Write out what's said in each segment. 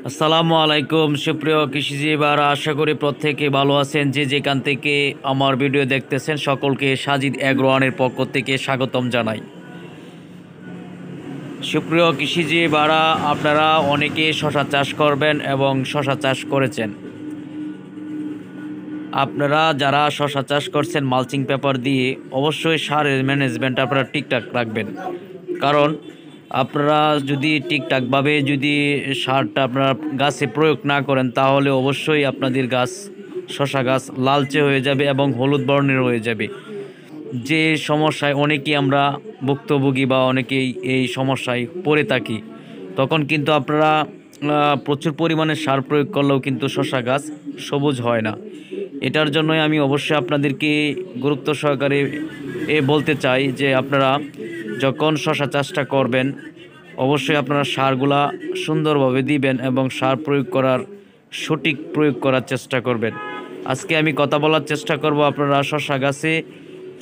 আসসালামু আলাইকুম সুপ্রিয় কৃষিজীবীরা, আশা করি প্রত্যেকে ভালো আছেন। যে যেখান থেকে আমার ভিডিও দেখতেছেন সকলকে সাজিদ এগ্রোয়ানের পক্ষ থেকে স্বাগতম জানাই। সুপ্রিয় কৃষিজীবীরা, আপনারা অনেকে শশা চাষ করবেন এবং শশা চাষ করেছেন। আপনারা যারা শশা চাষ করছেন মালচিং পেপার দিয়ে অবশ্যই সারের ম্যানেজমেন্ট আপনারা ঠিকঠাক রাখবেন। কারণ আপনারা যদি ঠিকঠাকভাবে যদি সারটা আপনারা গাছে প্রয়োগ না করেন তাহলে অবশ্যই আপনাদের গাছ শশা গাছ লালচে হয়ে যাবে এবং হলুদ বর্ণের হয়ে যাবে। যে সমস্যায় অনেকেই আমরা ভুক্তভোগী বা অনেকেই এই সমস্যায় পড়ে থাকি, তখন কিন্তু আপনারা প্রচুর পরিমাণে সার প্রয়োগ করলেও কিন্তু শশা গাছ সবুজ হয় না। এটার জন্যই আমি অবশ্যই আপনাদেরকে গুরুত্ব সহকারে বলতে চাই যে আপনারা যখন শশা চাষটা করবেন অবশ্যই আপনারা সারগুলা সুন্দরভাবে দিবেন এবং সার প্রয়োগ করার সঠিক প্রয়োগ করার চেষ্টা করবেন। আজকে আমি কথা বলার চেষ্টা করব আপনারা শশা গাছে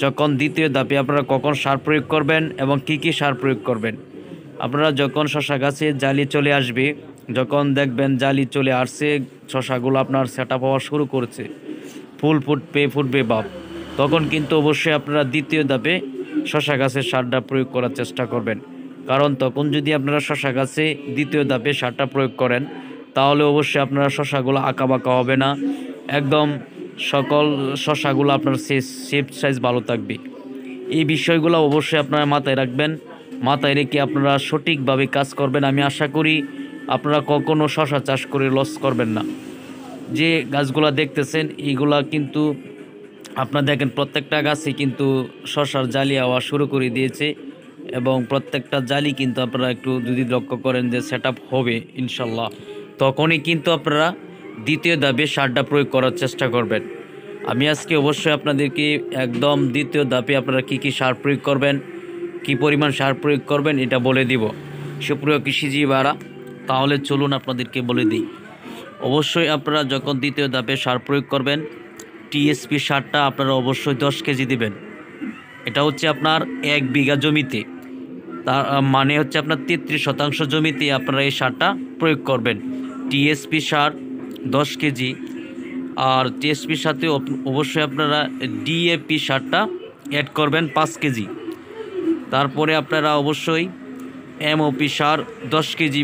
যখন দ্বিতীয় ধাপে আপনারা কখন সার প্রয়োগ করবেন এবং কি কি সার প্রয়োগ করবেন। আপনারা যখন শশা গাছে জালি চলে আসবে, যখন দেখবেন জালি চলে আসছে, শশাগুলো আপনার সেট আপ হওয়া শুরু করছে, ফুল ফুটবে ভাব, তখন কিন্তু অবশ্যই আপনারা দ্বিতীয় ধাপে শশা গাছের সারটা প্রয়োগ করার চেষ্টা করবেন। কারণ তখন যদি আপনারা শশা গাছে দ্বিতীয় ধাপে সারটা প্রয়োগ করেন তাহলে অবশ্যই আপনারা শশাগুলো আঁকাবাঁকা হবে না, একদম সকল শশাগুলো আপনার শেপ সাইজ ভালো থাকবে। এই বিষয়গুলো অবশ্যই আপনারা মাথায় রাখবেন। মাথায় রেখে আপনারা সঠিকভাবে কাজ করবেন। আমি আশা করি আপনারা কখনও শশা চাষ করে লস করবেন না। যে গাছগুলা দেখতেছেন এইগুলা কিন্তু আপনারা দেখেন প্রত্যেকটা গাছে কিন্তু শশার জালি হওয়া শুরু করে দিয়েছে এবং প্রত্যেকটা জালি কিন্তু আপনারা একটু যদি লক্ষ্য করেন যে সেট আপ হবে ইনশাল্লাহ, তখনই কিন্তু আপনারা দ্বিতীয় ধাপে সারটা প্রয়োগ করার চেষ্টা করবেন। আমি আজকে অবশ্যই আপনাদেরকে একদম দ্বিতীয় ধাপে আপনারা কি কি সার প্রয়োগ করবেন, কি পরিমাণ সার প্রয়োগ করবেন এটা বলে দিব। সুপ্রিয় কৃষিজীবীরা, তাহলে চলুন আপনাদেরকে বলে দিই। অবশ্যই আপনারা যখন দ্বিতীয় ধাপে সার প্রয়োগ করবেন টিএসপি সারটা আপনারা অবশ্যই 10 কেজি দিবেন। এটা হচ্ছে আপনার 1 বিঘা জমিতে, তার মানে হচ্ছে আপনার 33% জমিতে আপনারা এই সারটা প্রয়োগ করবেন। টিএসপি সার 10 কেজি, আর টিএসপির সাথে অবশ্যই আপনারা ডিএপি সারটা অ্যাড করবেন 5 কেজি। তারপরে আপনারা অবশ্যই এমওপি সার 10 কেজি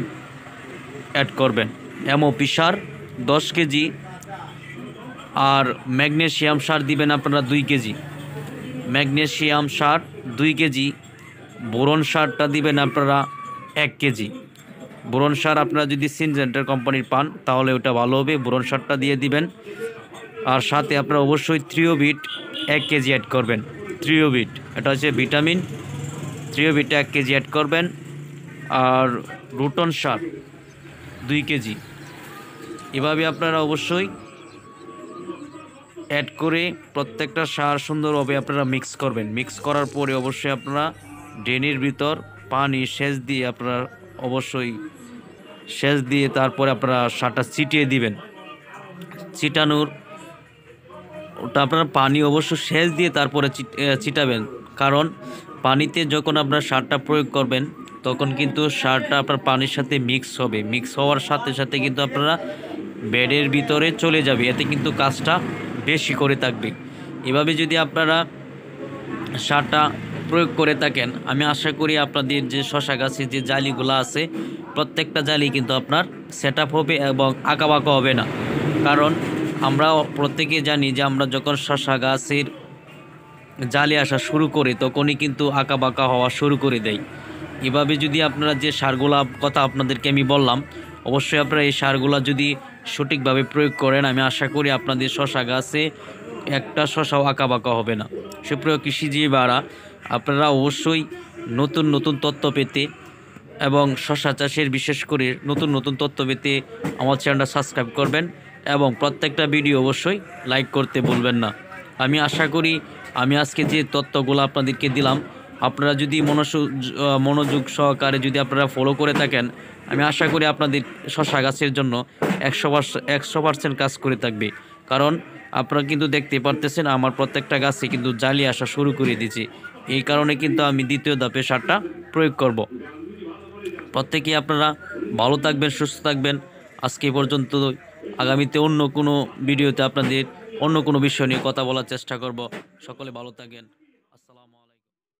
অ্যাড করবেন। এমওপি সার 10 কেজি, আর ম্যাগনেসিয়াম সার দিবেন আপনারা 2 কেজি। ম্যাগনেসিয়াম সার 2 কেজি। বোরন সারটা দিবেন আপনারা 1 কেজি। বোরন সার আপনারা যদি সিনজেন্টার কোম্পানির পান তাহলে ওটা ভালো হবে, বোরন সারটা দিয়ে দিবেন। আর সাথে আপনারা অবশ্যই থ্রিওবিট 1 কেজি অ্যাড করবেন। থ্রিওবিট এটা হচ্ছে ভিটামিন, থ্রিওবিট 1 কেজি অ্যাড করবেন। আর রুটন সার 2 কেজি। এভাবে আপনারা অবশ্যই অ্যাড করে প্রত্যেকটা সার সুন্দরভাবে আপনারা মিক্স করবেন। মিক্স করার পরে অবশ্যই আপনারা ড্রেনের ভিতর পানি সেচ দিয়ে আপনারা অবশ্যই সেচ দিয়ে তারপরে আপনারা সারটা ছিটিয়ে দিবেন। ছিটানোর ওটা আপনারা পানি অবশ্য সেচ দিয়ে তারপরে ছিটাবেন। কারণ পানিতে যখন আপনারা সারটা প্রয়োগ করবেন তখন কিন্তু সারটা আপনার পানির সাথে মিক্স হবে, মিক্স হওয়ার সাথে সাথে কিন্তু আপনারা বেডের ভিতরে চলে যাবে, এতে কিন্তু কাজটা বেশি করে থাকবে। এভাবে যদি আপনারা সারটা প্রয়োগ করে থাকেন আমি আশা করি আপনাদের যে শশা গাছে যে জালিগুলো আছে প্রত্যেকটা জালি কিন্তু আপনার সেট আপ হবে এবং আঁকাবাঁকা হবে না। কারণ আমরা প্রত্যেকে জানি যে আমরা যখন শশা গাছের জালি আসা শুরু করি তখনই কিন্তু আঁকাবাঁকা হওয়া শুরু করে দেয়। এভাবে যদি আপনারা যে সারগুলা কথা আপনাদেরকে আমি বললাম অবশ্যই আপনারা এই সারগুলা যদি সঠিকভাবে প্রয়োগ করেন আমি আশা করি আপনাদের শশা গাছে একটা শশাও আঁকাবাঁকা হবে না। সুপ্রিয় কৃষিজীবীরা, আপনারা অবশ্যই নতুন নতুন তথ্য পেতে এবং শশা চাষের বিশেষ করে নতুন নতুন তথ্য পেতে আমার চ্যানেলটা সাবস্ক্রাইব করবেন এবং প্রত্যেকটা ভিডিও অবশ্যই লাইক করতে ভুলবেন না। আমি আশা করি আমি আজকে যে তথ্যগুলো আপনাদেরকে দিলাম আপনারা যদি মনোযোগ সহকারে যদি আপনারা ফলো করে থাকেন আমি আশা করি আপনাদের শশা গাছের জন্য 100% কাজ করে থাকবে। কারণ আপনারা কিন্তু দেখতে পারতেছেন আমার প্রত্যেকটা গাছে কিন্তু জালি আসা শুরু করে দিয়েছে। এই কারণে কিন্তু আমি দ্বিতীয় ধাপে সারটা প্রয়োগ করব। প্রত্যেকেই আপনারা ভালো থাকবেন, সুস্থ থাকবেন। আজকে এই পর্যন্ত। আগামীতে অন্য কোনো ভিডিওতে আপনাদের অন্য কোনো বিষয় নিয়ে কথা বলার চেষ্টা করব। সকলে ভালো থাকেন।